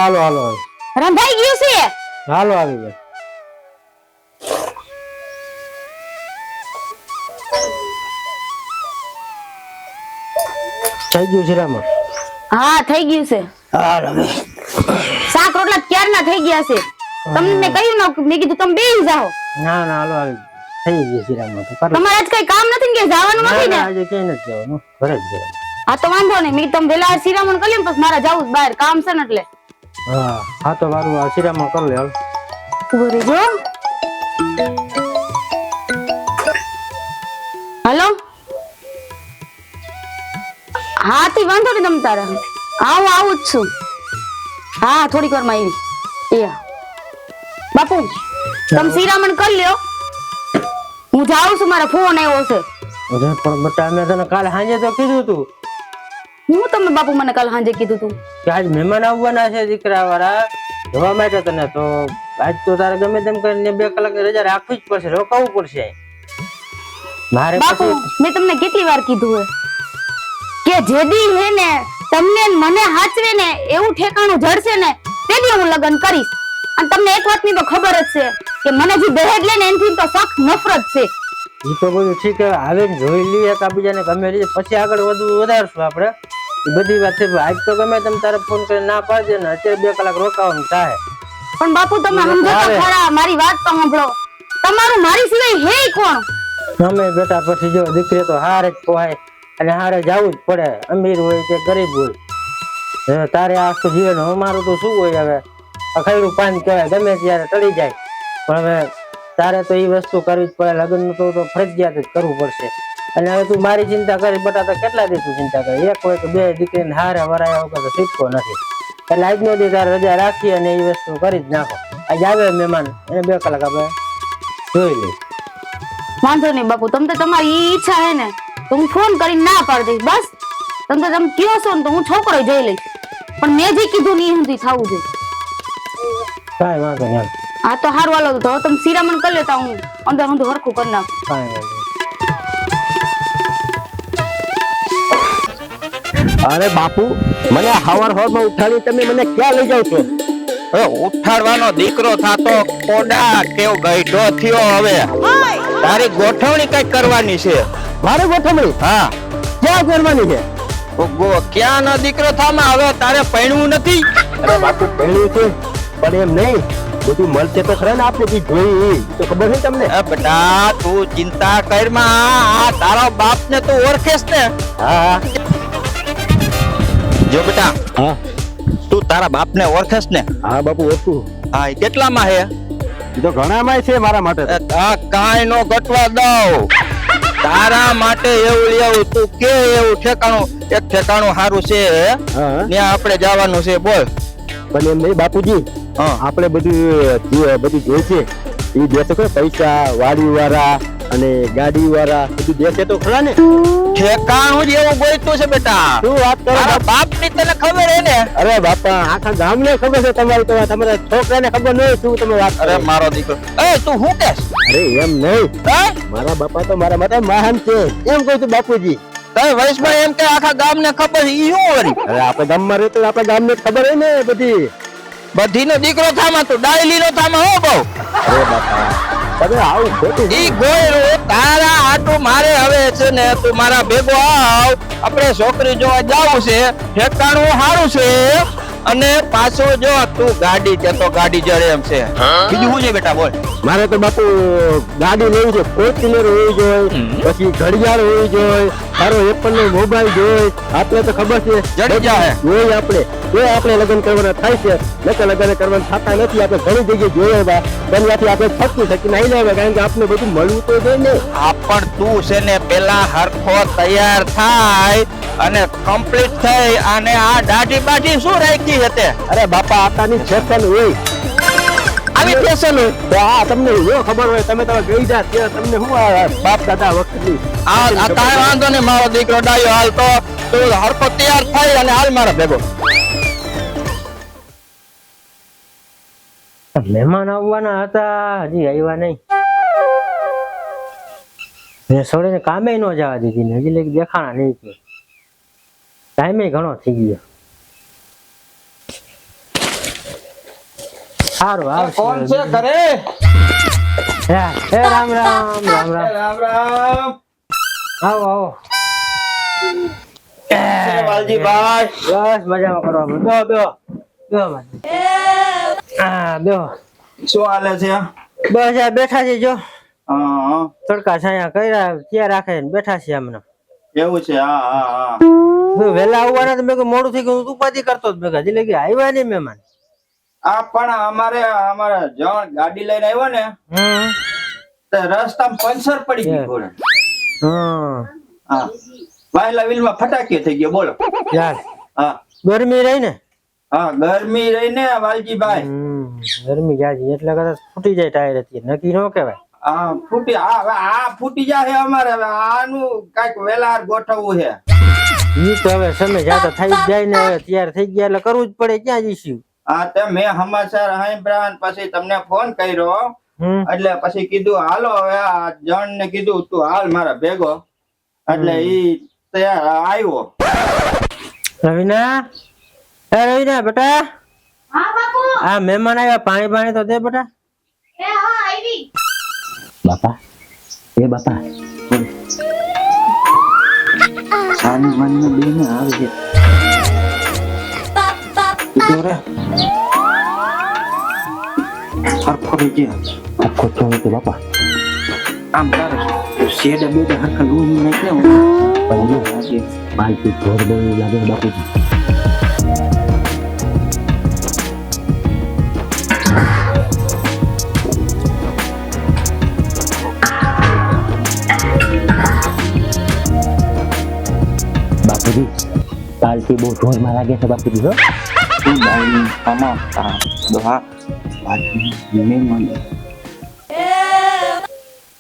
હાલો હાલો હાલો. રંધાઈ ગયું છે હાલો આવી ગયા. થઈ ગયું શિરામણ? હા થઈ ગયું છે હાલ હવે. શાક રોટલા ક્યારના થઈ ગયા છે તમને મેં કહ્યું ને મેં કીધું તમે બેસી જાઓ ના ના હાલો આવી ગયા. થઈ ગયું શિરામણ તો કરો. તમારે આજ કઈ કામ નથી ને કે જવાનું ના નથી ને ના આજે ક્યાંય નથી જવાનું, ઘરે જ જવાનું. હા તો વાંધો નહીં મેં તમે વેલા શિરામણ કરી લે પછી મારા જવું છે બહાર કામ છે ને એટલે હા હા તો મારું આ શિરામણ કરી લે હાલ. ઉભો રહેજો હાલો હા થી વાંધો નહીં તમ તારે હા હું આવું જ છું હા થોડીક વાર માં આવી એ બાપુ તમે શિરામણ કરી લ્યો હું જાઉં છું મારા ફોન આવ્યો છે અરે પણ બટા મેં તને કાલે સાંજે તો કીધું તું હું તમને બાપુ મને કાલ સાંજે કીધું તું કે આજ મહેમાન આવવાના છે દીકરા વાળા જોવા માટે તને, તો આજ તો તારે ગમે તેમ કરીને 2 કલાકની રજા રાખવી જ પડશે, રોકાવું પડશે. મારે બાપુ મેં તમને કેટલી વાર કીધું હે કે જેદી હે ને તમને ને મને હાચવે ને એવું ઠેકાણું જડશે ને તેદી હું લગ્ન કરીશ. અને તમને એક વાતની તો ખબર જ છે કે મને જે દહેજ લે ને એનથી તો સખ્ત નફરત છે. ઈ તો બધું ઠીક છે, આવીને જોઈ લઈએ એકબીજાને ગમે રીતે પછી આગળ વધારશું આપણે. એ બધી વાત છે. આજ તો ગમે તેમ તારે ફોન કરીને ના પાડી દે ને અત્યારે 2 કલાક રોકાવાનું થાય. પણ બાપુ તમે સમજો તો ખરા, મારી વાત તો સાંભળો. તમારું મારી સિવાય હે કોણ? અમે બેટા પછી જો દીકરી તો હારે જ પોહાય અને હારે જવું જ પડે, અમીર હોય કે ગરીબ હોય. હવે તારે આખું જીવન અમારું તો શું હોય, હવે અખાયડું પાન કહેવાય, ગમે ત્યારે ટળી જાય. પણ હવે તારે તો એ વસ્તુ કરવી જ પડે, લગ્નનું તો ફરજિયાત જ કરવું પડશે. અને હવે તું મારી ચિંતા કરી બટા તો કેટલા દી તું ચિંતા કરી? એક હોય કે 2 દીકરીને હારે વરાયા વગર તો છૂટકો નથી. એટલે આજનો દી તારે રજા રાખી અને એ વસ્તુ કરી જ નાખો. આજ આવે મહેમાન એને 2 કલાક આપણે જોઈ લઈ. વાંધો નહીં બાપુ, તમને તમારી ઈચ્છા હે ને તો હું ફોન કરીને ના પાડી દઈશ. બસ તમે કયો છો ને તો હું છોકરો જોઈ લઈશ, પણ મેં જે કીધું ને એ સુધી થવું જોઈએ. કાંઈ વાંધો નહીં. હા તો હારું હાલો તો તમે શિરામણ કરી લેતા હું અંદર હું હરખું કરી નાખું. કાંઈ વાંધો નહીં. અરે બાપુ, મને હવાર માં ઉઠાડી તમે મને ક્યાં લઈ જાવ છો? ઉઠાડવાનો દીકરો થાતો કોડા કેવ ગઈઢો થયો. હવે તારી ગોઠવણી કઈ કરવાની છે. મારે ગોઠવણી? હા. ક્યાં કરવાની છે? ક્યાં નો દીકરો થામાં? હવે તારે પૈણવું નથી? અરે બાપુ પહેણ્યું છે પણ એમ નહીં, બધું મળશે તો ખરા ને આપણે જે જોઈ તો ખબર છે તમને? બેટા તું ચિંતા કરમાં, આ તારા બાપ ને તું ઓળખેસ ને? હા જો બેટા, હા તું તારા બાપ ને ઓળખેસ ને? હા બાપુ ઓળખું. હા, એ કેટલામાં હે? એ તો ઘણામાં છે મારા માટે. કાંઈ નો ઘટવા દઉં. તારા માટે એવું લેવું, તું કે એવું ઠેકાણું, એક ઠેકાણું સારું છે ત્યાં આપણે જવાનું છે. બોલ. પણ એમ નહીં બાપુજી, આપણે બધું જોઈશે એ દેશે ખરા? પૈસા, વાડી વાળા અને ગાડી વાળા બધું દેશે તો ખરા ને? ઠેકાણું જ એવું બોલતું છે બેટા. શું વાત કરો? બાપ ની તને ખબર હે ને? અરે બાપા, આખા ગામને ખબર છે તમારી, તો તમારા છોકરાને ખબર નહીં શું તમે વાત કરો? અરે મારો દીકરો, એ તું શું કેસ? અરે એમ નહીં, મારા બાપા તો મારા માટે મહાન છે એમ કહું છું બાપુજી. તારે વયસમાં એમ કે આખા ગામને ખબર છે, ઈ શું વળી? અરે આપણે ગામમાં રહેતો આપણા ગામને ખબર હે ને બધી. બધી નો દીકરો થામાં, તું ડાયલી નો થામાં હો બહુ. અરે બાપા, તમે આવું ખોટું. ઈ ગોયરો તારા આટું મારે હવે છે ને, તું મારા ભેગો આવ, આપણે છોકરી જોવા જાવું છે. ઠેકાણું સારું છે અને પાછો જો તું ગાડી જતો ગાડી જડે એમ છે. બીજું શું છે બેટા? બોલ. મારે તો બાપુ ગાડી લેવી છે, ફોર્ચ્યુનર હોવી જોઈએ, પછી ઘડિયાળ હોવી જોઈએ, સારો એપલ નો મોબાઈલ જોઈએ. આપણે તો ખબર છે જડી જાય જોઈએ આપણે, તો આપણે લગ્ન કરવાના થાય છે. નકર લગ્ન કરવાના થતા નથી. આપણે ઘણી જગ્યાએ જોઈએ બનવાથી આપણે થકી નહીં લેવા, કારણ કે આપણે બધું મળવું તો જોઈએ ને. પણ તું છે ને પેલા હરખો તૈયાર થાય અને કમ્પ્લીટ થઈ અને આ દાઢી બાઢી શું રાખી હતી? અરે બાપા, આતાની ફેશન હોય, આવી ફેશન હોય તો આ તમને જો ખબર હોય, તમે ગઈ જા ત્યાં તમને શું આ બાપ દાદા વખતની આ કાંઈ વાંધો નહીં. મારો દીકરો ડાયો હાલ તો તું હરખો તૈયાર થઈ અને હાલ મારા ભેગો. મહેમાન આવવાના હતા, હજી આવ્યા નહીં. મેં સોડીને કામે ન જવા દીધી ને હજી લઈ દેખાણા નહીં. ટાઈમે ઘણો થઈ ગયો. સારું આવશે. કોણ છે ઘરે? હે રામ રામ રામ રામ. રામ રામ. આવો આવો. વાલજીભાઈ બસ મજામાં કરો. બેહો હા બેહો. શું હાલે છે? બસ આ બેઠા છે જો હા તડકા છાયા કર્યા ત્યાં રાખે ને બેઠા છે હમણાં. એવું છે. હા હા હા. વહેલા આવવાના તો મેં કીધું મોડું થઈ ગયું ઉપાધિ કરતો જ ભેગા એટલે કે આવ્યા નહીં મહેમાન. આ પણ અમારે જણ ગાડી લઈને આવ્યો ને તો રસ્તામાં પંચર પડી ગઈ ઘોડે. હા વાયલા વિલમાં ફટાકે થઈ ગયો. બોલો. યાર હા ગરમી રહી ને. હા ગરમી રહી ને વાલજીભાઈ. ગરમી જાજી એટલે કદાચ ફૂટી જાય ટાયર હતી નક્કી ન કહેવાય. આ ફૂટી જાય અમારે. હવે આનું કઈક વેલા ગોઠવવું છે. ઈ તો હવે સમય જાતો થઈ જ જાય ને હવે તૈયાર થઈ ગયા એટલે કરવું જ પડે. ક્યાં જઈશું? હા તે મેં સમાચાર સાંભળ્યા પછી તમને ફોન કર્યો એટલે પછી કીધું હાલો હવે આ જણ ને કીધું તું હાલ મારા ભેગો એટલે ઈ તૈયાર આવ્યો. રવિના હે રવિના બેટા હા બાપુ. આ મહેમાન આવ્યા પાણી તો દે બેટા. એ હા આવી. બાપા એ બાપા સાનું મન બેને આવે છે. રે હરખો રહી આખો ચોય તો બાપા આમ તારે શેડ બેડ હરખા લૂની નાખ ને પણ બાલટી ઘોર બહુ લાગે બાપુજી. બાપુજી બાલટી બહુ જોરમાં લાગે છે બાપુજી. હો તું ડાયની આમાં દોહા મહેમાન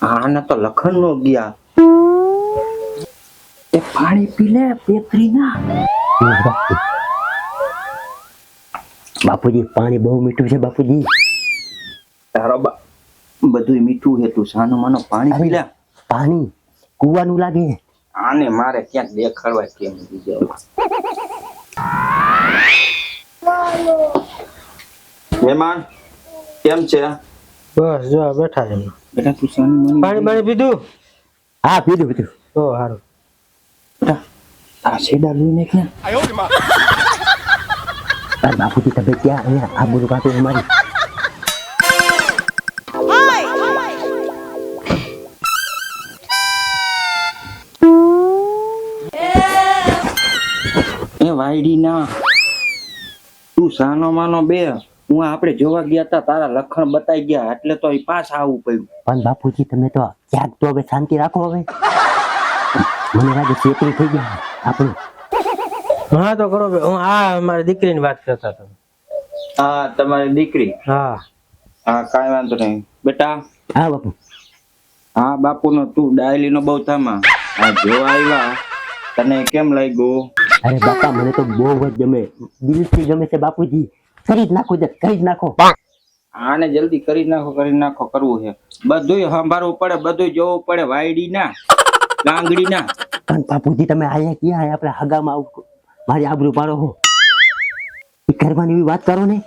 આને તો લખન નો ગયા. એ પાણી પી લે પેતરી ના. બાપુજી પાણી બહુ મીઠું છે બાપુજી. તારો બધું મીઠું છે. તું સાનો માનો પાણી પી લે. પાણી કુવાનું લાગે. આને મારે ક્યાંક દેખાડવા કેમ બીજો. મહેમાન કેમ છે? બસ જો આ બેઠા છે હમણાં. બેટા તું સાનું પાણી પીધું? હા પીધું તો સારું. આ શેડા લઈને ક્યાં? અરે બાપુજી તમે ક્યાં અહીંયા આ બધું કાઢો અમારી. એ વાયડી ના તું સાનો માનો બે હું આપણે જોવા ગયા તા તારા લખણ બતાઈ ગયા એટલે તો એ પાછા આવવું પડ્યું. પણ બાપુજી તમે તો ક્યાંક તો હવે શાંતિ રાખો. હવે મને લાગે છેતરી થઈ ગયા આપણે. હા તો કરો હું આ મારી દીકરીની વાત કરતા હતા. હા તમારી દીકરી. હા હા કાંઈ વાંધો નહીં બેટા. હા બાપુ. હા બાપુનો તું ડાયલી નો બહુ થામા. આ જોવા આવ્યા તને કેમ લાગ્યું? અરે બાપા મને તો બહુ જ ગમે. દિલથી ગમે છે બાપુજી. કરી જ નાખો કરી જ નાખો. આને જલ્દી કરી નાખો કરવું છે. બધુંય સંભાળવું પડે બધુંય જોવું પડે. વાયડી ના ગાંગડી ના. પણ બાપુજી તમે આયા ક્યાં આપણે હગામાં મારી આબરૂ પાડો હો. એ કરવાની એવી વાત કરો ને.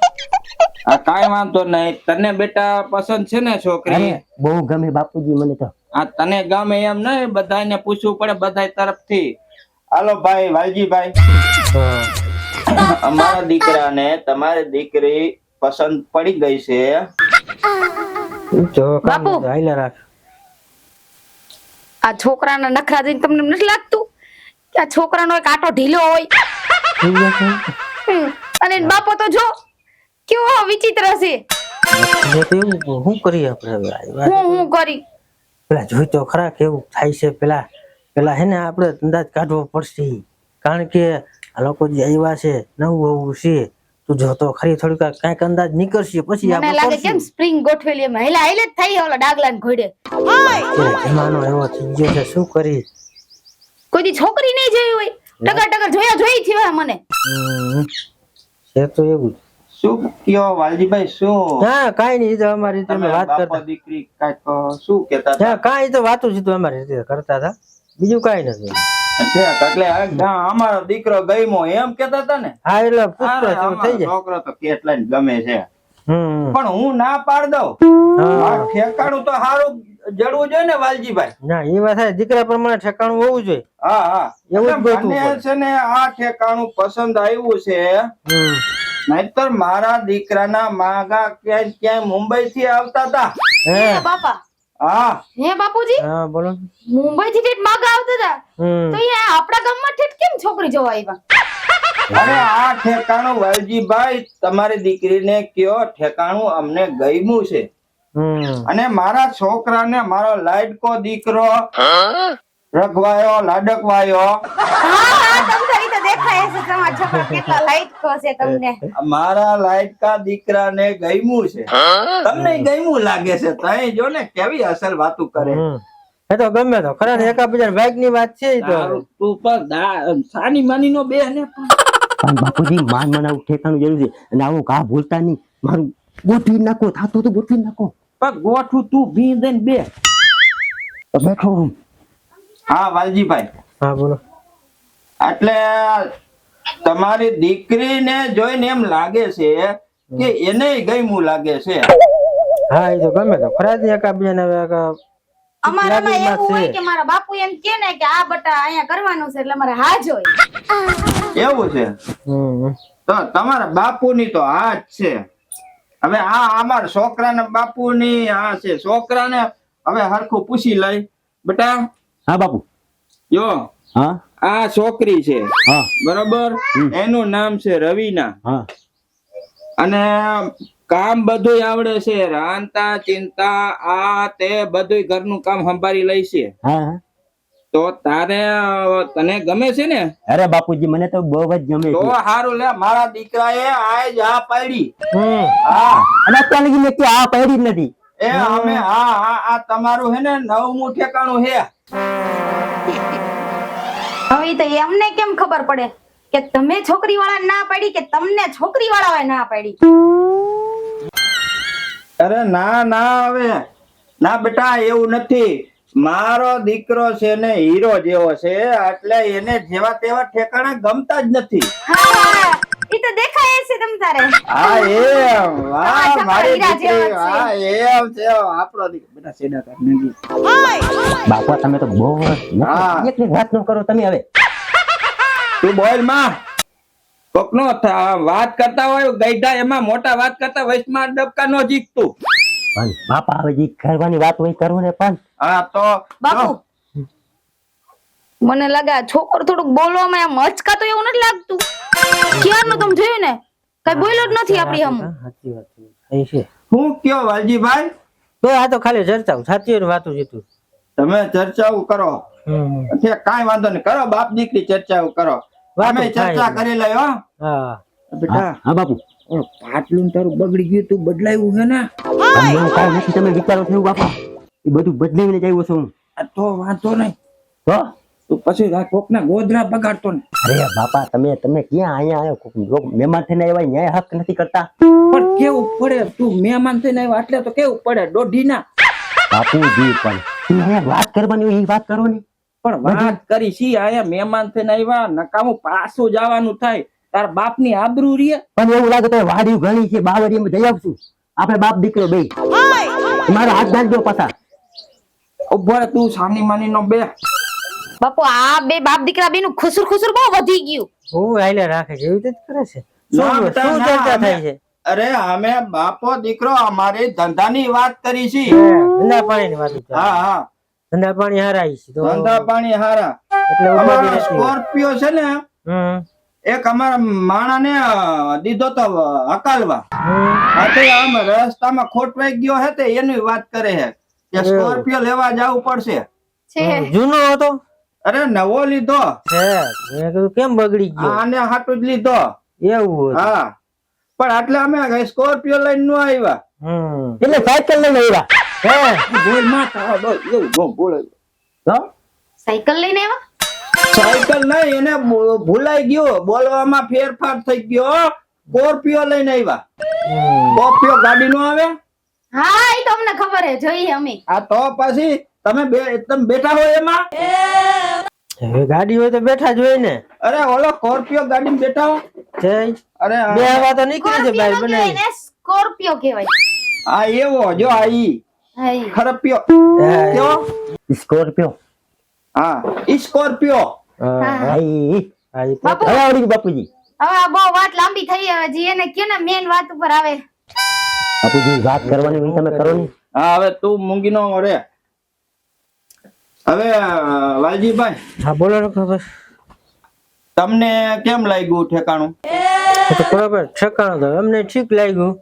આ કાંઈ વાંધો નહીં. તને બેટા પસંદ છે ને છોકરી? અરે બહુ ગમે બાપુજી મને તો. આ તને ગમે એમ નહીં બધાને પૂછવું પડે બધા તરફથી. હાલો ભાઈ વાલજીભાઈ અમારા દીકરાને તમારી દીકરી પસંદ પડી ગઈ છે. જો બાપુ. હાઈલા રાખ. આ છોકરાના નખરા જોઈને તમને નથી લાગતું કે આ છોકરાનો એક આટો ઢીલો હોય? અને એનો બાપો તો જો કેવો વિચિત્ર છે. શું કરીએ આપણે હવે? હું કરી પેલા જોઈ તો ખરા કેવું થાય છે. પેલા હે ને આપણે અંદાજ કાઢવો પડશે કારણ કે આ લોકો જે આવ્યા છે નવું છે. તું જોતો ખરી થોડીક કઈક અંદાજ નીકળશે પછી મને આપણે લાગે કેમ સ્પ્રિંગ ગોઠવેલી એમ હેલા હેલે જ થઈ ઓલા ડાગલાને ઘોડે. જમાનો એવો થઈ ગયો છે શું કરી. કોઈ દી છોકરી નહીં જોઈ હોય ટગર જોઈ છે મને. છે તો એવું શું કયો વાલજીભાઈ? શું હા કાઈ નહીં તો અમારી રીતે અમે વાત બાપા કરતા. દીકરી કાંઈક શું કહેતા હતા? હા કાઈ તો વાતો છે તો અમારી રીતે કરતા હતા બીજું કાઈ નથી. એટલે અમારો દીકરો ગયમો એમ કેતા હતા ને. હા એટલે પૂછતો અરે, થઈ અમારો જાય. છોકરો તો કેટલા ગમે છે. પણ હું ના પાડ દઉં. હા. આ ઠેકાણું તો સારું જડવું જોઈએ ને વાલજીભાઈ. ના એ વાત છે, દીકરા પ્રમાણે ઠેકાણું હોવું જોઈએ. હા હા એવું જ એટલે ગોતવું મને પડે. છે ને આ ઠેકાણું પસંદ આવ્યું છે. હમ. નહીતર મારા દીકરાના માગા ક્યાંય ક્યાંય મુંબઈ થી આવતા હતા. હે હે બાપા હા હે બાપુજી હા બોલો. મુંબઈ થી ઠેઠ માગા આવતા હતા હમ. તો અહીંયા આપણા ગામમાં ઠેઠ કેમ છોકરી જોવા આવ્યા? અરે આ ઠેકાણું વાલજીભાઈ તમારી દીકરીને કયો ઠેકાણું અમને ગમ્યું છે. હમ. અને મારા છોકરાને મારો લાડકો દીકરો રખવાયો લાડકવાયો હા તમને ઈ તો દેખાય છે તમારા છોકરા કેટલા લાઈટ છે તમને. મારા લાડકા દીકરાને ગમ્યું છે. તમને ગમ્યું લાગે છે. તઈ જો ને કેવી અસલ વાતું કરે. હમ. એ તો ગમે તો ખરા ને એકાબીજા ભાગ ની વાત છે ઈ તો. તારું તું પણ સાની માની નો બે ને પણ બાપુજી માન મનાવું ઠેકાણું જરૂર છે અને આવું કા ભૂલતા નહીં. મારું ગોઠવી નાખો, થાતું તો ગોઠવી નાખો. પણ ગોઠું તું ભી દઈને બે. તો બેઠો હું. હા વાલજીભાઈ હા બોલો. એટલે તમારી દીકરીને જોઈને એમ લાગે છે કે એને ગમ્યું લાગે છે. હા એ તો ગમે તો ખરા જ એકાબીજા ને અમારામાં લાગણીમાં એવું હોય છે. કે મારા બાપુ એમ કે ને કે આ બટા અહીંયા કરવાનું છે એટલે મારે હા જ હોય. એવું છે હમ. તો તમારા બાપુની તો આ જ છે. હવે આ અમારા છોકરાના બાપુની આ છે. છોકરાને હવે હરખું પૂછી લઈ બેટા. હા બાપુ. જો હા આ છોકરી છે હા બરોબર. એનું નામ છે રવીના. હા અને કામ બધું આવડે છે. રાંધતા ચિંતા આ તે બધું ઘરનું કામ સંભાળી લઈ છે. હા. તો તારે તને ગમે છે ને? અરે બાપુજી મને તો બહુ જ ગમે તો છે. હારું લે મારા દીકરાએ આજ આ પાડી. હમ. હા અને અત્યારે લગી મેં આ પહેરી જ નથી. એ અમે આ તમારું હે ને નવમું ઠેકાણું હે. હવે ઈ તો એમને કેમ ખબર પડે કે તમે છોકરી વાળા ના પાડી કે તમને છોકરી વાળાએ ના પાડી? અરે ના ના હવે ના બેટા એવું નથી. મારો દીકરો છે ને હીરો જેવો છે એટલે એને જેવા તેવા ઠેકાણા ગમતા જ નથી. હા ઈ તો દેખાય છે તમ તારે. હા એમ વાહ તમારા મારી હીરા દીકરી જેવા છે. હા એમ છે આપણો દીકરો બેટા સેડા કાઢ નાખી. બાપા તમે તો બહુ હા. એક વાત ન કરો તમે હવે. તું બોલ માં કોકનો વાત કરતા હોય ગઈઢા એમાં મોટા વાત કરતા વૈષ્ણવ ડબકા નો જીતતું. પણ બાપા હવે જે કરવાની વાત હોય કરો ને. પણ હા તો બાપુ જો, મને લાગે આ છોકરો થોડુંક બોલવામાં એમ હચકાતો એવું નથી લાગતું. ક્યારનું તમે જોયું ને કઈ બોલ્યો જ નથી આપણી હમ. સાચી વાત છે. એ છે. હું કયો વાલજીભાઈ તો આ તો ખાલી ચર્ચા સાચી વાતું છે તું. તમે ચર્ચાઓ કરો. હમ. એટલે કાંઈ વાંધો નહીં કરો બાપ દીકરી ચર્ચાઓ કરો. વાતો અમે ચર્ચા થાય. કરી લઈ હો હા. બેટા. હા બાપુ. પાટલું તારું બગડી ગયું તું બદલાયું છે ને તમને કાંઈ નથી તમે વિચારો છો એવું બાપા. એ બધું બદલાવીને જ આવ્યો છું હું. આ તો વાંધો નહીં. તો તું પછી કોકના ગોદરા બગાડતો ને. અરે બાપા તમે ક્યાં અહીંયા આવ્યો કોક લોક મહેમાન થઈને આવ્યા ન્યાય હક નથી કરતા. પણ કેવું પડે તું મહેમાન થઈને આવ્યો એટલે તો કેવું પડે દોઢીના. બાપુજી પણ તમે અહીંયા વાત કરવાની હોય એ વાત કરો ને. પણ વાત કરી છી આયા મહેમાન થઈને આવ્યા નકામું પાછું જવાનું થાય. તાર બાપની આબરૂ રે. પણ એવું લાગે તો વાડી ઘણી છે બાવરી એમ જઈ આવશું આપણે બાપ દીકરો બે. મારા હાથ નાખજો પાછા. ઉભો રે તું સાની માની નો બે. બાપુ આ બે બાપ દીકરા બેનું ખુસુર ખુસુર બહુ વધી ગયું. હું આઈલે રાખે છે એવી રીતે જ કરે છે. ના શું બેટા, શું ના, ચર્ચા અમે- થાય છે? અરે અમે બાપો દીકરો અમારી ધંધાની વાત કરી છી. ધંધા પાણી ની વાત છે. હા હા ધંધા પાણી હારાઈ છે તો ધંધા પાણી હારા. એટલે ઉપાધિ અમારો નથી. સ્કોર્પિયો છે ને હમ. એક અમારા માણાને દીધો તો હકાલવા. હમ. આ તો આમ રસ્તામાં ખોટવાઈ ગયો હે તે એની વાત કરે છે કે સ્કોર્પિયો લેવા જવું પડશે. છે જૂનો હતો અરે નવો લીધો છે. મેં કીધું કેમ બગડી ગયો આને હાટું જ લીધો. એવું હતું. હા પણ એટલે અમે સ્કોર્પિયો લઈને નો આવ્યા. હમ. એટલે સાયકલ લઈને આવ્યા. હે બોલ માં તારા બોલ એવું ન બોલે. તો સાયકલ લઈને આવ્યા? સાયકલ નહીં એને ભૂલાઈ ગયો બોલવામાં ફેરફાર થઈ ગયો. સ્કોર્પિયો લઈને આવ્યા. હમ. સ્કોર્પિયો ગાડી નો આવે. હા ઈ તો અમને ખબર હે જોઈએ અમે. આ તો પછી તમે બેઠા હોય એમાં. હવે ગાડી હોય તો બેઠા જ હોય ને. અરે ઓલો સ્કોર્પિયો ગાડીમાં બેઠા હો. છે અરે બે હવા તો નીકળે છે ભાઈ સ્કોર્પિયો બનાવી. ને સ્કોર્પિયો કહેવાય. આ એવો જો આ ઈ હા, ઈ. ખરપ્યો કયો સ્કોર્પિયો હા સ્કોર્પિયો હા, ઈ બાપુ. હવે આવડી ગયું બાપુજી. હવે આ બહુ વાત લાંબી થઈ હવે જી એને કે ને મેન વાત ઉપર આવે. બાપુજી વાત કરવાની હોય તમે કરો ને. હા હવે તું મૂંગી નો રે હવે વાલજીભાઈ હા બોલો ને ખબર તમને કેમ લાગ્યું ઠેકાણું તો બરાબર ઠેકાણું તો અમને ઠીક લાગ્યું.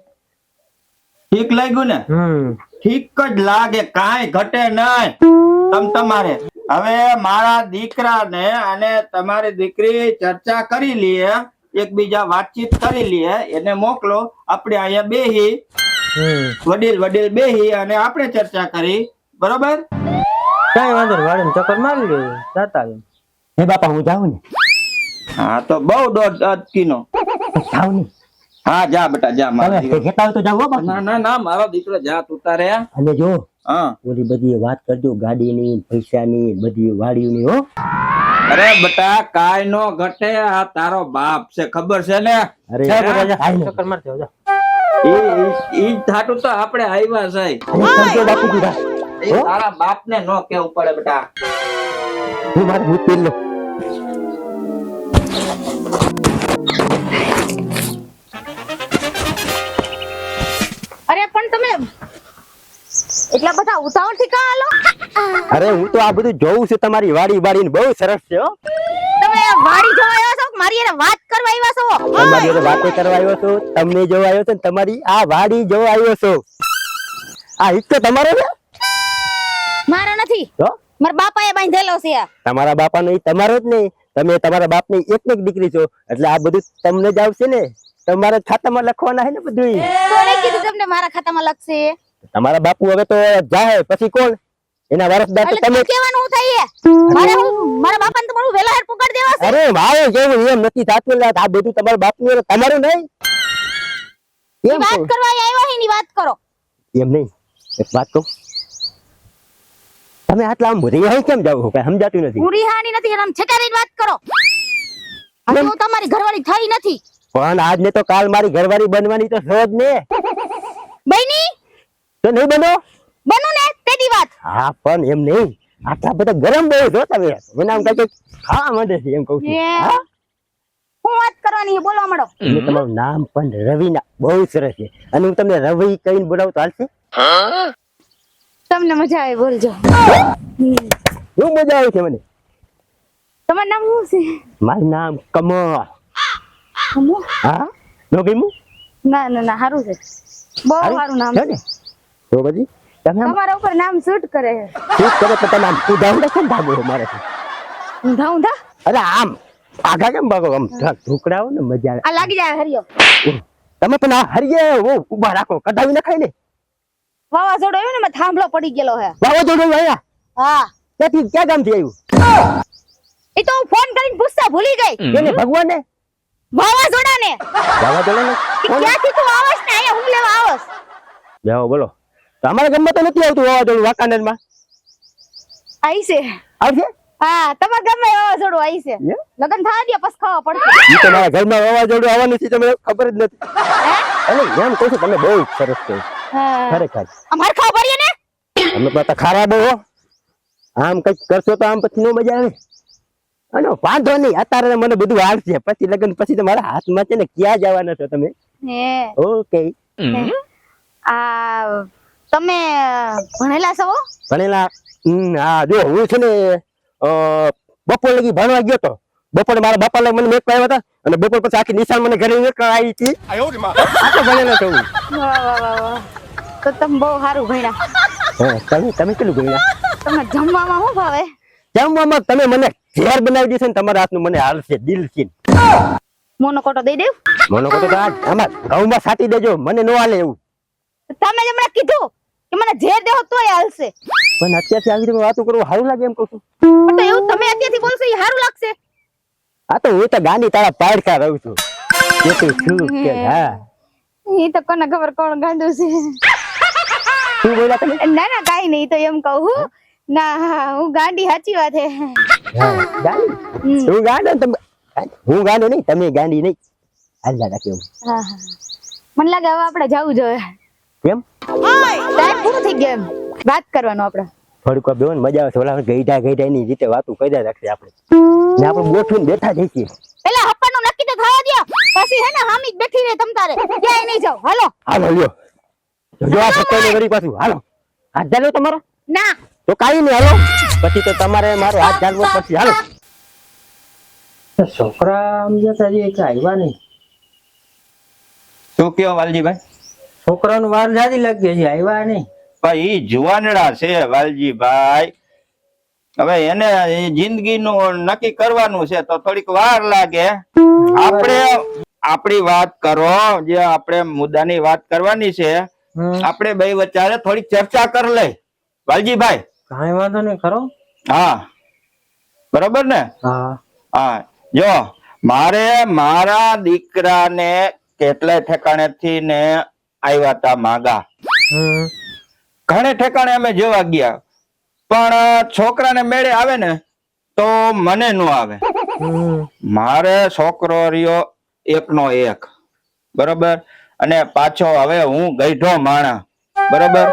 ઠીક લાગ્યું ને ઠીક જ લાગે કાંઈ ઘટે નહીં તમારે હવે મારા દીકરાને અને તમારી દીકરી ચર્ચા કરી લઈએ એકબીજા વાતચીત કરી લઈએ એને મોકલો આપણે અહીંયા બેહી વડીલ બેહી અને આપણે ચર્ચા કરી બરોબર કઈ વાંધો નહીં વાડીને ચક્કર મારી લેવું જાતા આવ્યું. હે બાપા હું જાઉં ને. હા તો બહુ દોઢ અટકીનો જાઉં ને. હા જા બેટા જા મારા તમે દીકરા. કહેતા હોય તો જાઓ હો બાપુ. ના મારો દીકરો જા તું તારે અને જો હા ઓલી બધી વાત કરજો ગાડીની પૈસાની બધી વાડીઓની હો. અરે બેટા કાઈ નો ઘટે આ તારો બાપ છે ખબર છે ને અરે જા બેટા, જા. કાંઈ નહીં. ચક્કર મારતી આવો, જા. ઈ થાટું તો આપણે આવ્યા છે હવે કરજો બાપુજી વાત. એ તારા બાપ ને નો કેવું પડે બેટા હું મારું ભૂત પીર લઉં. અરે પણ તમે એટલા બધા ઉતાવળ થી કાં હાલો? અરે હું તો આ બધું જોઉં છું તમારી વાડી વાડીને બહુ સરસ છે હો. તમે વાડી જોવા આવ્યા છો કે મારી એને વાત કરવા આવ્યા છો? તમારી જોડે વાતો કરવા આવ્યો છું તમને જોવા આવ્યો છું ને તમારી આ વાડી જોવા આવ્યો છું. આ હિત તો તમારો છે મારા નથી, તો મારા બાપાએ બાંધેલો છે આ. તમારા બાપાનો ઈ તમારો જ નહીં. તમે તમારા બાપની એક ને એક દીકરી છો એટલે આ બધું તમને જ આવશે ને. તમારા ખાતામાં લખવાના છે ને બધું. કોણે કીધું તમને મારા ખાતામાં લખશે? તમારા બાપુ હવે તો જાય પછી કોણ એના વારસદાર તો એટલે તમે. શું કહેવાનું હું થાય મારે હું મારા બાપાને તમારું વેલા હેર પુગાડ દેવા છે? અરે મારે કેવું એમ નથી થાતું એટલે આ બધું તમારા બાપનું અને તમારું નહીં. ઈ એમ વાત કહું. કરવા આવ્યા હે ની વાત કરો. એમ નહીં એક વાત કહું તમે આટલા આમ રિહાઈ કેમ જાવ કઈ સમજાતું નથી. હું રિહાની નથી આમ છેટારીને વાત કરો. હજી હું તમારી ઘરવાળી થઈ નથી. પણ આજ ને તો કાલ મારી ઘરવાળી બનવાની તો છે જ ને. બહેની તો નહીં બનો. બનો ને તેદી વાત. હા પણ એમ નહીં આટલા બધા ગરમ બહુ છો તમે. મને આમ કઈ ખાવા માંડે છે એમ કહું છું. એ. હા? હું વાત કરવાની છે બોલવા માંડો. એટલે તમારું નામ પણ રવિના બહુ સરસ છે અને હું તમને રવિ કહીને બોલાવું તો હાલશે. તમને મજા આવે બોલજો. બહુ મજા આવે છે મને. તમારું નામ શું છે? મારું નામ કમળ. હમો? હા નો ગમ્યું? ના સારું છે, બહુ સારું નામ છે છે. ને તો પછી તમે આમ તમારા ઉપર નામ સૂટ કરે છે. શું કરો તો તમે આમ ઉધાવડે કેમ ભાગો છો મારાથી? ઊંધા ઊંધા અરે આમ આગા કેમ ભાગો આમ ઢોકળાઓ ને મજા આવે. આ લાગી જાય હરિયો. તમે પણ આ હરિયે ઉભા રાખો કઢાવી નખાય ને. વાવાઝોડું આવ્યું ને મેં થાંભલો પડી ગયેલો હે. વાવાઝોડું આવ્યા હા ત્યાંથી ક્યાં ગામથી આવ્યું? એ તો હું ફોન કરીને પૂછતા ભૂલી ગઈ. એને ભગવાને વાવાઝોડાને વાવાઝોડાને કે ક્યાંથી તું આવસ ને અહીંયા હું લેવા આવસ? જાઓ બોલો. તો અમારા ગામમાં તો નથી આવતું વાવાઝોડું વાંકાનેરમાં. આઈ છે. આવશે? હા તમારા ગામમાં વાવાઝોડું આઈ છે. હે? લગન થવા દે પછી ખાવા પડશે. ઈ તો મારા ઘરમાં વાવાઝોડું આવવાનું છે તમને ખબર જ નથી. અરે એમ કહું છું તમે બહુ સરસ છો હા ખરેખર. અમાર ખાવા પડીએ ને. તમે પાછા ખરાબ હો. આમ કઈક કરશો તો આમ પછી નો મજા આવે. અને વાંધો નહીં અત્યારે મને બધું આવશે પછી લગ્ન પછી તો મારા હાથમાં છે ને ક્યાં જવાના છો તમે. હે ઓકે આ તમે ભણેલા છો? ભણેલા હા જો હું છે ને બપોર લગી ભણવા ગયો તો. બપોરે મારા બાપા મને મેકવા આવ્યા હતા અને બપોર પછી આખી નિશાન મને ઘરે મેકવા આવી હતી. આટલો ભણેલો છું હું. વાહ તો તમે બહુ સારું ભણ્યા. હા તમે કેટલું ભણ્યા? તમને જમવામાં શું ભાવે? જમવામાં તમે મને ઝેર બનાવી દેશો ને તમારા હાથનું મને હાલશે દિલથી. મોનો કોટો દઈ દેવ? મને કહો તો આજ આમાં ઘઉંમાં સાટી દેજો મને નો હાલે એવું. તમે જ હમણાં કીધું કે મને ઝેર દેવો તોય હાલશે. પણ અત્યારથી આવી રીતે વાતો કરવું સારું લાગે એમ કહું છું. પણ તો એવું તમે અત્યારથી બોલશો એ સારું લાગશે. આ તો હું તો ગાંડી તારા પાડકા રહું છું. કે તું શું કે હા એ તો કોને ખબર કોણ ગાંડું છે. શું બોલ્યા તમે? ના કાઈ નહીં તો એમ કહું. ના હું ગાંડી સાચી વાત હે. હા, ગાંડી તું ગાંડો ને તમે હું ગાંડો નહીં તમે ગાંડી નહીં. હાલ દાદા કેવું હા મને લાગે હવે આપણે જવું જોઈએ. કેમ ટાઈમ પૂરો થઈ ગયો એમ વાત કરવાનો આપણે. થોડીક વાર બેહો ને મજા આવે છે. ઓલા ગઈઢા ની રીતે વાતું કર્યા રાખીએ આપણે ને આપણે ગોઠવીને બેઠા જઈએ. પેલા હપ્પાનું નક્કી તો થવા દ્યો, પછી હે ને હામી જ બેઠી રહે તમ તારે, ક્યાંય નહીં જાવ. હાલો. હાલો લ્યો જો આ સત્તાને વળી પાછું હાલો હાથ ચાલો તમારો ના તો કાઈ નહીં હાલો પછી તો તમારે મારો હાથ ચાલવો પછી હાલો. છોકરા આમ જતા રહીએ કે આવ્યા નહીં. શું કયો વાલજીભાઈ? છોકરાનું વાર જાજી લાગી છે, આવ્યા નહીં. પણ ઈ જુવાનડા છે વાલજીભાઈ. હવે એને જિંદગીનું નક્કી કરવાનું છે તો થોડીક વાર લાગે. આપણે આપણી વાત કરો, જે આપણે મુદ્દાની વાત કરવાની છે આપણે બે વચ્ચે થોડીક ચર્ચા કરી લઈ વાલજીભાઈ. કાંઈ વાંધો નહીં ખરો. હા બરોબર ને? હા હા જો મારે મારા દીકરાને કેટલાય ઠેકાણે થી ને આવ્યા તા માગા. ઘણે ઠેકાણે અમે જોવા ગયા પણ છોકરાને મેળે આવે ને તો મને નો આવે. મારે છોકરો રહ્યો એકનો એક બરોબર, અને પાછો હવે હું ગઈઢો માણા બરોબર.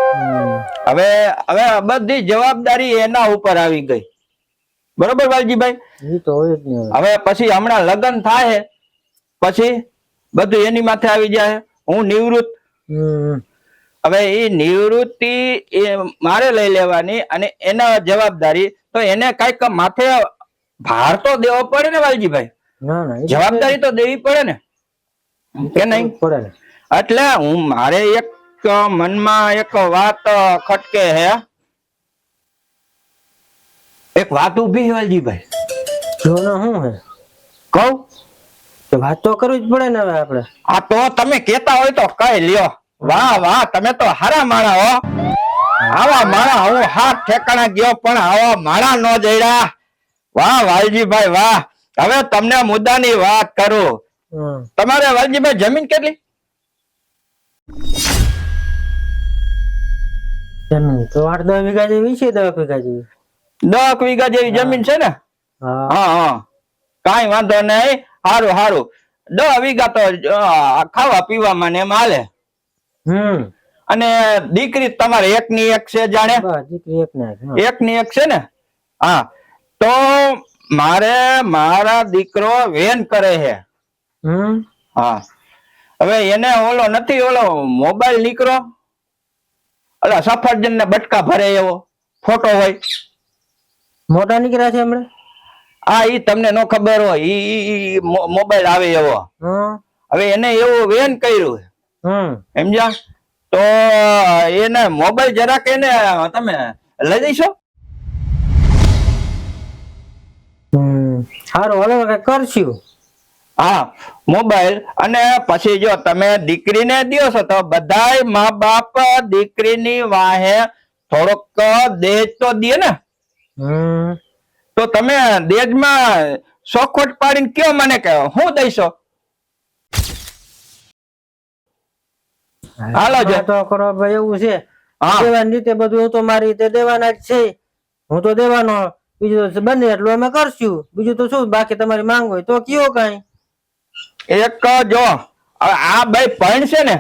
હવે હવે બધી જવાબદારી એના ઉપર આવી ગઈ બરોબર વાલજીભાઈ. ઈ તો હોય જ ને. હવે પછી હમણાં લગ્ન થાય પછી બધું એની માથે આવી જાય. હું નિવૃત્ત, હવે એ નિવૃત્તિ એ મારે લઈ લેવાની અને એના જવાબદારી તો એને કઈક માથે ભાર તો દેવો પડે ને વાલજીભાઈ. ના ના જવાબદારી તો દેવી પડે ને કે નહીં? પડે ને. એટલે હું મારે એક મનમાં એક વાત ખટકે હે, એક વાત ઉભી વાલજીભાઈ. જો ને શું હે કહું તો વાત તો કરવી જ પડે ને હવે આપણે. આ તો તમે કેતા હોય તો કઈ લ્યો. વાહ વાહ તમે તો હારા માણા હો. આવા માણા હું હાથ ઠેકાણા ગયો પણ આવા માણા નો જડ્યા. વાહ વાલજીભાઈ વાહ. હવે તમને મુદ્દાની વાત કરું. તમારે વાલજીભાઈ જમીન કેટલી? જમીન તો 8-10 વીઘા જેવી છે. 10 વીઘા જેવી. 10 વીઘા જેવી જમીન છે ને? હા હા હા કઈ વાંધો નહીં. હારું હારું 10 વીઘા તો ખાવા પીવામાં ને એમ હાલે. અને દીકરી તમારે એક ની એક છે જાણે? બસ દીકરી એક ને એક. એક ની એક છે ને? હા તો મારે મારા દીકરો વેન કરે છે. હા હવે એને ઓલો નથી ઓલો મોબાઈલ નીકળો ઓલા સફરજન ને બટકા ભરે એવો ફોટો હોય. મોટા નીકળ્યા છે હમણાં. હા ઈ તમને નો ખબર હોય ઈ મોબાઈલ આવે એવો. હવે એને એવું વેન કર્યું સમજ્યા? તો એને મોબાઈલ જરાક એને તમે લઈ દઈશો? સારું હાલો કઈ કરશું. હા મોબાઈલ અને પછી જો તમે દીકરીને દો છો તો બધાય મા બાપ દીકરીની વાહે થોડોક દેજ તો દે ને. તો તમે દેજમાં ચોખવટ પાડીને કયો મને કે હું દઈશો? હાલો જો તો કરો ભાઈ એવું છે. હા દેવાની રીતે બધું હું તો મારી રીતે દેવાના જ છે. હું તો દેવાનો, બીજું તો બને એટલું અમે કરશું. બીજું તો શું બાકી તમારી માંગ હોય તો કયો કઈ. એક જો આ ભાઈ પૈણ છે ને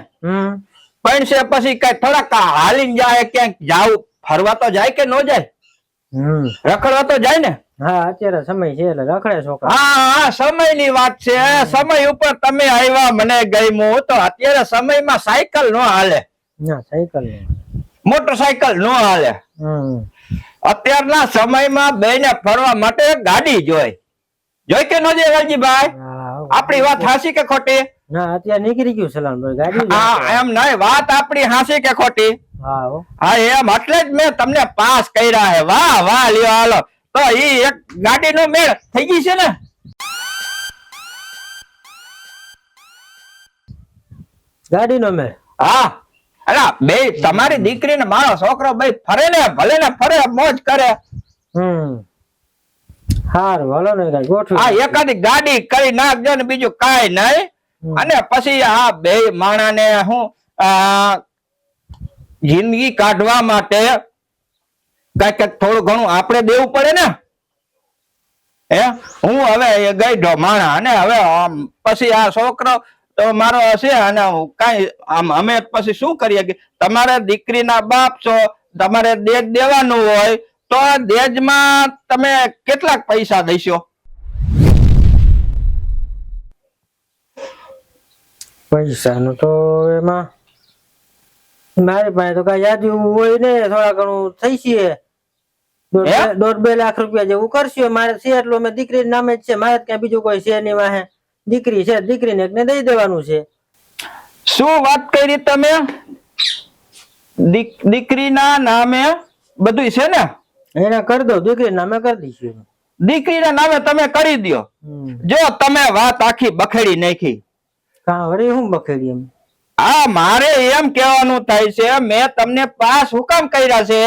પૈણ છે પછી કઈ થોડાક હાલીને જાય ક્યાંક જાવ ફરવા તો જાય કે નો જાય? રખડવા તો જાય ને? હા અત્યારે સમય છે એટલે રખડે છોકરા. હા સમય ની વાત છે. સમય ઉપર તમે આવ્યા મને ગમ્યું. તો અત્યારે સમયમાં સાયકલ નો હાલે, ના સાયકલ મોટરસાયકલ નો હાલે. અત્યારના સમયમાં બેને ફરવા માટે ગાડી જોઈ કે નો જોઈ વાલજીભાઈ? આપણી વાત હાસી કે ખોટી? ના અત્યારે નીકળી ગયું ચલાન ગાડી. હા એમ નહીં, વાત આપણી હાસી કે ખોટી? હા એમ એટલે જ મેં તમને પાસ કર્યા હે. વાહ વાહ લ્યો હાલો. તો ઈ એક ગાડી નો મેળ થઈ ગઈ છે ને? ગાડી નો મેળ. હા અલા બે તમારી દીકરી ને મારો છોકરો બે ફરે ને ભલે ને ફરે મોજ કરે. હારું હાલો ને કઈ ગોઠવી. હા એકાદી ગાડી કરી નાખજો ને બીજું કાઈ નહીં. અને પછી આ બે માણા ને હું જિંદગી કાઢવા માટે કઈક થોડું ઘણું આપણે દેવું પડે ને. હે હું હવે ગઈઢો માણા અને હવે પછી આ છોકરો તો મારો હશે અને કઈ આમ અમે પછી શું કરીએ કે તમારે દીકરીના બાપ છો, તમારે દેજ દેવાનું હોય તો દેજમાં તમે કેટલાક પૈસા દઈશો? પૈસાનું તો એમાં મારી પાસે તો કઈ યાદ હોય ને, થોડા ઘણું થઈ છે. હે? 1.5-2 લાખ રૂપિયા જેવું કરશું. મારે છે એટલું, મેં દીકરી નામે જ છે, મારે ક્યાં બીજું કોઈ છે નહીં. વાહે દીકરી છે, દીકરીને એકને દઈ દેવાનું છે. શું વાત કરી તમે? દીકરીના નામે બધું છે ને? એને કરી દો, દીકરી નામે કરી દઈશું. દીકરીના નામે તમે કરી દો. જો તમે વાત આખી બખેડી નાખી. કા વળી હું બખેડી એમ? આ મારે એમ કહેવાનું થાય છે, મેં તમને પાસ હુકમ કર્યા છે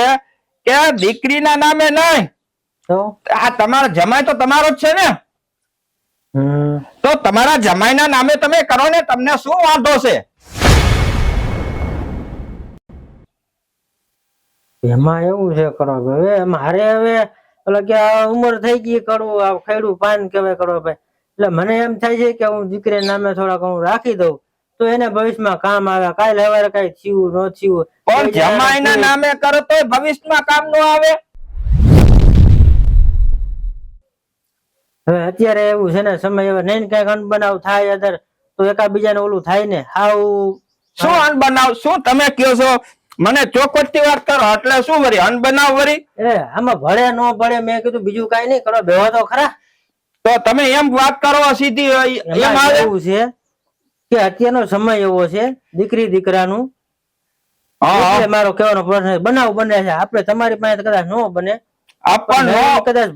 કે દીકરીના નામે નહીં. તો આ તમારો જમાઈ તો તમારો જ છે ને? તો તમારા જમાઈના નામે તમે કરો ને, તમને શું વાંધો છે? એમાં એવું છે કરો હવે મારે હવે એટલે કે આ ઉંમર થઈ ગઈ, કરવું આ ખેડું પાન કેવાય કરો ભાઈ. એટલે મને એમ થાય છે કે હું દીકરી નામે થોડા ઘણું રાખી દઉં તો એને ભવિષ્યમાં કામ આવે. કાલે સવારે કઈ થયું ન થયું પણ જમાઈના નામે કરો તો ભવિષ્યમાં કામ ન આવે. હવે અત્યારે એવું છે ને, સમય હવે નહીં કઈક અનબનાવ થાય અદર તો એકાબીજાને ઓલું થાય ને. હાવ શું અનબનાવ? શું તમે કયો છો? મને ચોખવટથી વાત કરો. એટલે શું વરી અનબનાવ વરી? આમાં ભળે ન ભળે મેં કીધું બીજું કઈ નહીં કરો, બેહો તો ખરા. તો તમે એમ વાત કરો સીધી એમ આવે? એવું છે કે અત્યારનો સમય એવો છે દીકરી દીકરાનું. એટલે મારો કહેવાનો પ્રશ્ન બનાવ બને છે. આપણે તમારી પાસે કદાચ ન બને, કદાચ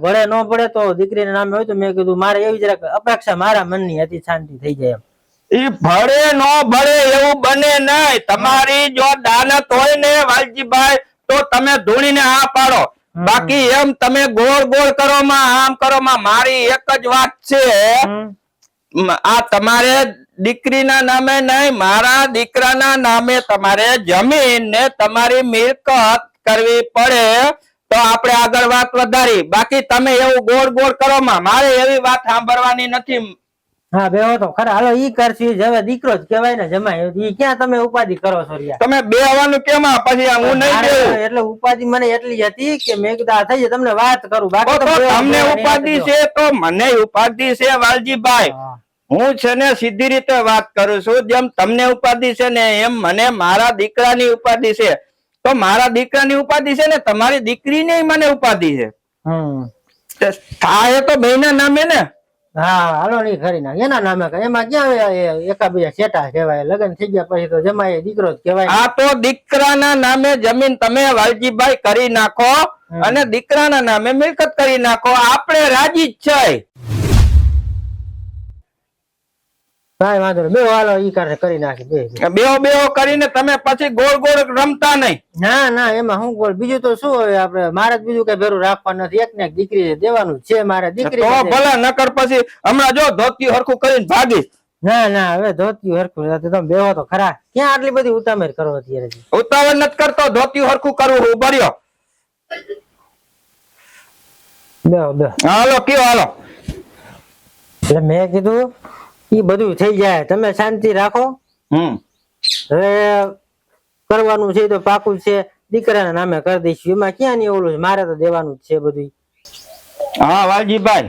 ભળે ન ભળે તો દીકરીના નામે હોય તો મેં કીધું મારે એવી જરાક અપેક્ષા મારા મનની હતી, શાંતિ થઈ જાય એમ. ઈ ભળે નો ભળે એવું બને નહીં. તમારી જો દાનત હોય ને વાલજીભાઈ તો તમે ધૂણીને આ પાડો. બાકી એમ તમે ગોળ ગોળ કરો માં આમ કરો માં. મારી એક જ વાત છે, આ તમારે દીકરીના નામે નહીં, મારા દીકરાના નામે તમારે જમીન ને તમારી મિલકત કરવી પડે તો આપણે આગળ વાત વધારી. બાકી તમે એવું ગોળ ગોળ કરો માં મારે એવી વાત સાંભળવાની નથી. હા બેહો તો ખરા. હાલો ઈ કરશું, હવે દીકરો જ કહેવાય ને જમાય. ઈ ક્યાં તમે ઉપાધિ કરો છો યાર? તમે બેહવાનું કેમ? પછી હું નહીં બેહું. એટલે ઉપાધિ મને એટલી જ હતી કે મેં કીધું આ થઈ જાય તમને વાત કરું. બાકી તો તમને ઉપાધિ છે તો મને ઉપાધિ છે વાલજીભાઈ. હું છે ને સીધી રીતે વાત કરું છું. જેમ તમને ઉપાધિ છે ને એમ મને મારા દીકરાની ઉપાધિ છે. તો મારા દીકરાની ઉપાધિ છે ને તમારી દીકરીની મને ઉપાધિ છે. થાય તો બેના નામે ને. હા હાલો નહીં ખરી નાખ એના નામે. એમાં ક્યાં એકાબીજા સેટા કહેવાય? લગ્ન થઈ ગયા પછી તો જમાય દીકરો જ કહેવાય. આ તો દીકરાના નામે જમીન તમે વાલજીભાઈ કરી નાખો અને દીકરાના નામે મિલકત કરી નાખો. આપણે રાજી જ છે. કાંઈ વાંધો નહીં, બેહો હાલો ઈ કરે કરી નાખી. બેહો બેહો કરીને તમે પછી ગોળ ગોળ રમતા નહીં. ના ના એમાં હું બોલ બીજું તો શું હવે આપણે મારે જ બીજું કઈ ભેરું રાખવાનું નથી. એક ને એક દીકરી દેવાનું છે મારે. દીકરી તો ભલે નકર પછી હમણાં જો ધોતી હરખું કરીને ભાગી. ના ના હવે ધોતી હરખું તમે બેહો તો ખરા. ક્યાં આટલી બધી ઉતામેર કરો અત્યારે? ઉતાવળ નથી કરતો, ધોતી હરખું કરવું. હું ભર્યો બેહો બેહો. હાલો કયો હાલો. એટલે મેં કીધું ઈ બધું થઈ જાય, તમે શાંતિ રાખો. હવે કરવાનું છે તો પાકું છે, દીકરાના નામે કરી દઈશું. એમાં ક્યાં નહીં ઓલું, મારે તો દેવાનું જ છે બધું. હા વાલજીભાઈ,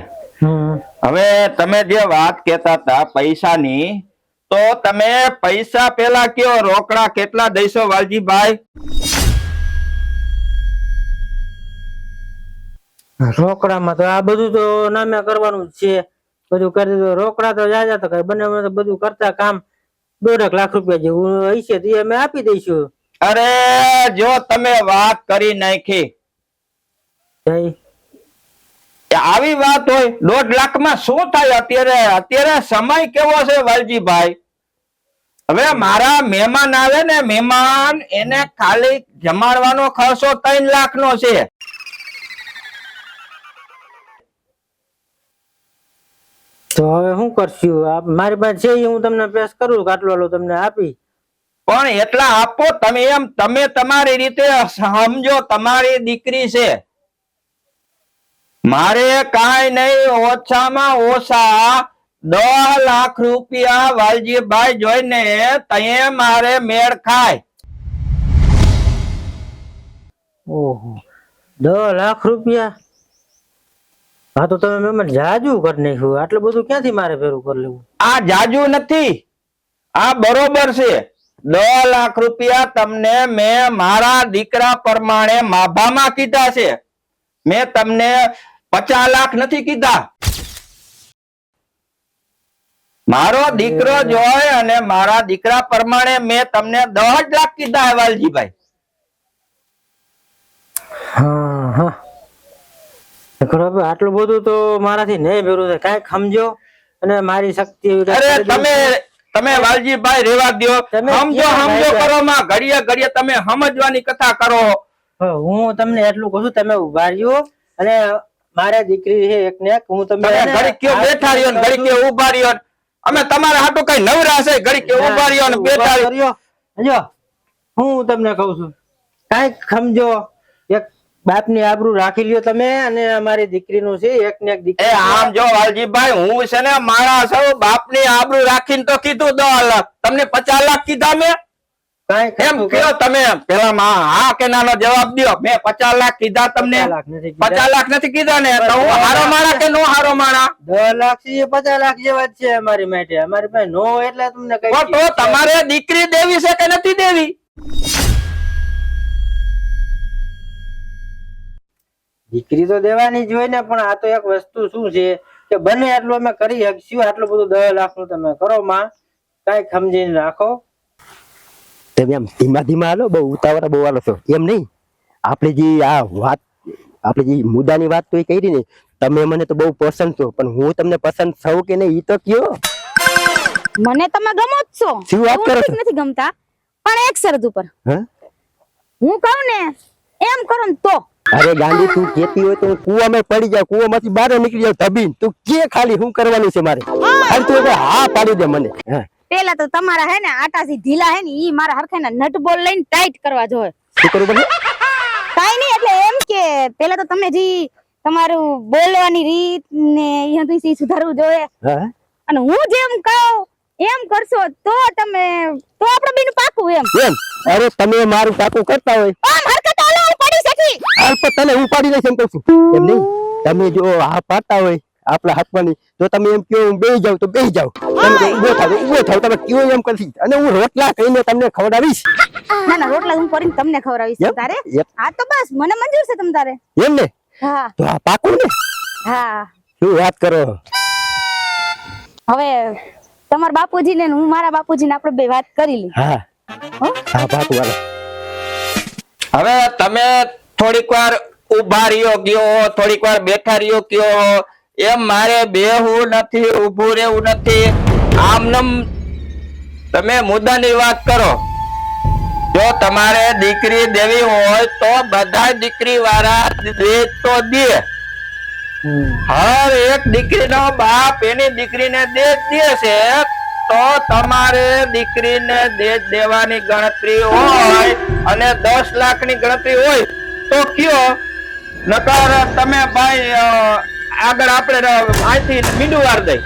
હવે તમે જે વાત કેતા હતા પૈસાની, તો તમે પૈસા પેલા કયો રોકડા કેટલા દઈશો વાલજીભાઈ? રોકડામાં તો આ બધું તો નામે કરવાનું જ છે. બધું કરી દીધું. રોકડા તો જાજા તો કઈ બને તો બધું કરતા કામ 1.5 લાખ રૂપિયા જેવું હશે તો અમે આપી દઈશું. અરે જો તમે વાત કરી નાખી, આવી વાત હોય 1.5 લાખમાં શું થાય? અત્યારે સમય કેવો છે વાલજીભાઈ? હવે મારા મહેમાન આવે ને, મહેમાન એને ખાલી જમાડવાનો ખર્ચો 3 લાખ નો છે. તો હવે શું કરશું? મારી પાસે છે હું તમને પેસ કરું, આટલો તમને આપી. પણ એટલા આપો તમે. એમ તમે તમારી રીતે સમજો, તમારી દીકરી છે. મારે કાંઈ નહીં, ઓછામાં ઓછા 10 લાખ રૂપિયા વાલજીભાઈ જોઈને તયે મારે મેળ ખાય. ઓહો 10 લાખ રૂપિયા. હા તો તમે મહેમાન જાજુ કરી નાખ્યું. આટલું બધું ક્યાંથી મારે ભેરું કરી લેવું? આ જાજુ નથી, આ બરોબર છે. 10 લાખ રૂપિયા તમને મેં મારા દીકરા પ્રમાણે માભામાં કીધા છે. મેં તમને 50 લાખ નથી કીધા. મારો દીકરો જોય અને મારા દીકરા પ્રમાણે મેં તમને 10 લાખ કીધા હે વાલજીભાઈ. હા હા આટલું બધું તો મારાથી નહીં ભેરું થાય. કાંઈક સમજો અને મારી શક્તિ એવી કાંઈક અરે કરી દો. તમે વાલજીભાઈ રેવા દ્યો. તમે સમજો ક્યાં સમજો લાગ્યા? કરો માં ઘડીએ ઘડીએ તમે સમજવાની કથા કરો. હું તમને એટલું કહું છું, તમે ઉભા રહ્યો અને મારા દીકરી છે એક ને એક. હું તમે તમને ઘડી કયો બેઠા રહ્યો ને ઘડી કયો ઉભા રહ્યો ને. અમે તમારા હાટુ કઈ નવરા છે? ઘડી કયો ઉભા રહ્યો ને બેઠા રહ્યો. જો હું તમને કહું છું, કાંઈક સમજો. એક બાપની આબરૂ રાખી લ્યો તમે અને અમારી દીકરીનું છે એક ને એક એ દીકરી. આમ જો વાલજીભાઈ, હું છે ને મારા સૌ બાપની આબરૂ રાખીને તો કીધું 10 લાખ. તમને 50 લાખ કીધા મેં? કાંઈક એમ કયો તમે પેલા હા કે નાનો જવાબ દ્યો. મેં 50 લાખ કીધા તમને? 50 લાખ નથી કીધા ને? તો હું હારો માણા કે નો હારો માણા? 10 લાખ થી 50 લાખ જેવા જ છે અમારી માટે. અમારી પાસે નો એટલે તમને કઈ તો તમારે દીકરી દેવી છે કે નથી દેવી? દીકરી તો દેવાની જ હોય ને, પણ આ તો એક વસ્તુ શું છે કે બને એટલું અમે કરી શકશું. આટલું બધું 10 લાખ નું તમે કરો માં, કઈક સમજીને રાખો. તમે આમ ધીમા ધીમા હાલો, બહુ ઉતાવળા બહુ હાલો છો એમ નહીં. આપણે જે આ વાત, આપણે જે મુદ્દાની વાત તો એ કરી ને, તમે મને તો બહુ પસંદ છો, પણ હું તમને પસંદ છું કે નહીં એ તો કયો. મને તમે ગમો જ છો. શું વાત એવું કરો નથી છો? નથી ગમતા, પણ એક શરત ઉપર. હા હું કહું ને એમ કરો ને તો. અરે ગાંડી, તું કેતી હોય તો હું કૂવામાં પડી જાઉં, કૂવામાંથી બહાર નીકળી જાઉં ધબીને. તું કે ખાલી શું કરવાનું છે મારે? ખાલી તું એકવાર હા પાડી દે મને. હા પેલા તો તમારા હે ને આટાસી ઢીલા હે ને ઈ મારા હરખાના નટ બોલ લઈને ટાઈટ કરવા જોઈએ. શું કરું બને? કાઈ નહીં, એટલે એમ કે પેલા તો તમે જે તમારું બોલવાની રીત ને ઈ હતું ઈ સુધારવું જોઈએ. હા અને હું જેમ કહું એમ કરશો તો તમે તો આપણે બેનું પાકું એમ. એમ? અરે તમે મારું પાકું કરતા હોય આમ હરકત ઓલો હું પડી શકી. હાલ પણ તને ઉપાડી લઈશ એમ કહું છું. એમ નહીં, તમે જો હા પાડતા હોય આપણા હાથમાંની, તો તમે એમ કયો હું બેહી જાઉં તો બેહી જાઉં. તમે કહો ઊભો થાવ તો ઊભો થાવ. તમે કયો એમ કરશી અને હું રોટલા કહીને તમને ખવડાવીશ. ના ના, રોટલા હું કરીને તમને ખવડાવીશ Yep, તારે. yep. હા તો બસ મને મંજૂર છે તમ તારે. એમ ને? હા તો આ પાકું ને? હા. શું વાત કરો? હવે તમારા બાપુજીને ને હું મારા બાપુજીને આપણે બે વાત કરી લી. હા હો? હા પાકું હાલો. હવે તમે થોડીક વાર ઉભા રહ્યો ગયો, થોડીક વાર બેઠા રહ્યો ગયો. એમ મારે બેહવું નથી, ઊભું રહેવું નથી. આમનમ તમે મુદ્દાની વાત કરો. જો તમારે દીકરી દેવી હોય તો બધા દીકરી વાળા દે તો દે. હર એક દીકરીનો બાપ એની દીકરીને દે છે, તો તમારે દીકરીને દે દેવાની ગણતરી હોય અને 10 લાખની ગણતરી હોય તો કયો. નકર તમે ભાઈ આગળ આપણે અહીંથી મીંડું વાર દઈ.